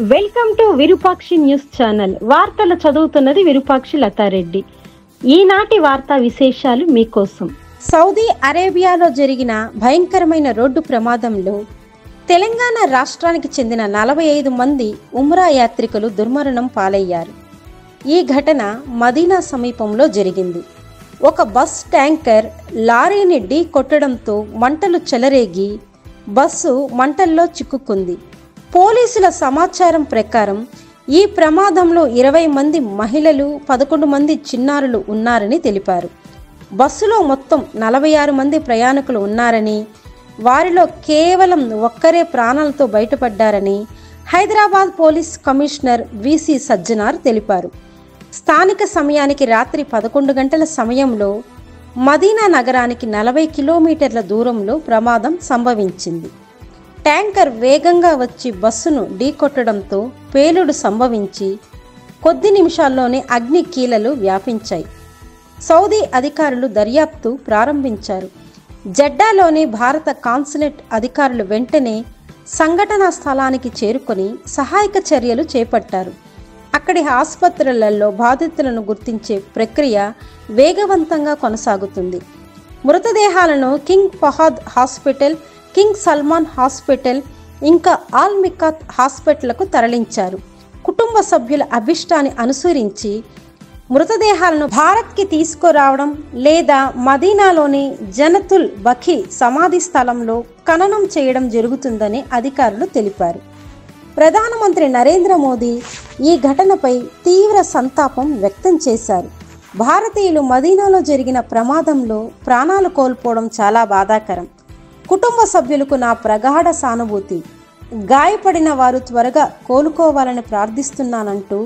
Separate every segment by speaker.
Speaker 1: Welcome to Virupakshi news channel. వార్తలు చదువుతున్నది విరూపాక్షి లతారెడ్డి. ఈనాటి వార్తా విశేషాలు మీకోసం.
Speaker 2: సౌదీ అరేబియాలో జరిగిన భయంకరమైన రోడ్డు ప్రమాదంలో తెలంగాణ రాష్ట్రానికి చెందిన 45 మంది ఉమ్రా యాత్రికులు దుర్మరణం పాలయ్యారు. ఈ ఘటన మదీనా సమీపంలో జరిగింది. ఒక బస్ ట్యాంకర్ లారీని ఢీ కొట్టడంతో మంటలు చెలరేగి బస్సు మంటల్లో చిక్కుకుంది. పోలీసుల సమాచారం ప్రకారం ఈ ప్రమాదంలో 20 మంది మహిళలు, 11 మంది చిన్నారులు ఉన్నారని తెలిపారు. బస్సులో మొత్తం 46 మంది ప్రయాణికులు ఉన్నారని, వారిలో కేవలం ఒక్కరే ప్రాణాలతో బయటపడ్డారని Hyderabad police commissioner VC Sajjanar తెలిపారు. స్థానిక సమయానికి రాత్రి 11 గంటల సమయంలో మదీనా నగరానికి 40 కిలోమీటర్ల దూరంలో ప్రమాదం సంభవించింది. ట్యాంకర్ వేగంగా వచ్చి బస్సును ఢీకొట్టడంతో పేలుడు సంభవించి కొద్ది నిమిషాల్లోనే అగ్ని కీలలు వ్యాపించాయి. సౌదీ అధికారులు దర్యాప్తు ప్రారంభించారు. జెడ్డాలోని భారత కాన్సులేట్ అధికారులు వెంటనే సంఘటనా స్థలానికి చేరుకొని సహాయక చర్యలు చేపట్టారు. అక్కడి ఆసుపత్రులలో బాధితులను గుర్తించే ప్రక్రియ వేగవంతంగా కొనసాగుతుంది. మృతదేహాలను King Fahad hospital, King Salman hospital, ఇంకా ఆల్ మికాత్ హాస్పిటల్కు తరలించారు. కుటుంబ సభ్యుల అభిష్టాన్ని అనుసరించి మృతదేహాలను భారత్కి తీసుకురావడం లేదా మదీనాలోని జనతుల్ బఖీ సమాధి స్థలంలో ఖననం చేయడం జరుగుతుందని అధికారులు తెలిపారు. ప్రధానమంత్రి నరేంద్ర మోదీ ఈ ఘటనపై తీవ్ర సంతాపం వ్యక్తం చేశారు. భారతీయులు మదీనాలో జరిగిన ప్రమాదంలో ప్రాణాలు కోల్పోవడం చాలా బాధాకరం. కుటుంబ సభ్యులకు నా ప్రగాఢ సానుభూతి. గాయపడిన వారు త్వరగా కోలుకోవాలని ప్రార్థిస్తున్నానంటూ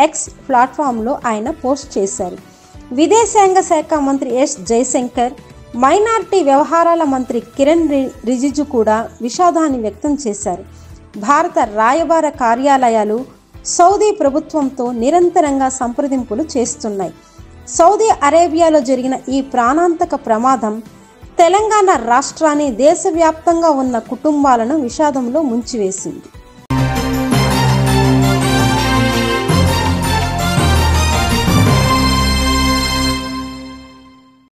Speaker 2: ఎక్స్ ప్లాట్ఫామ్లో ఆయన పోస్ట్ చేశారు. విదేశాంగ శాఖ మంత్రి ఎస్ జయశంకర్, మైనారిటీ వ్యవహారాల మంత్రి కిరణ్ రిజిజు కూడా విషాదాన్ని వ్యక్తం చేశారు. భారత రాయబార కార్యాలయాలు సౌదీ ప్రభుత్వంతో నిరంతరంగా సంప్రదింపులు చేస్తున్నాయి. సౌదీ అరేబియాలో జరిగిన ఈ ప్రాణాంతక ప్రమాదం తెలంగాణ రాష్ట్రాన్ని, దేశవ్యాప్తంగా ఉన్న కుటుంబాలను విషాదంలో ముంచివేసింది.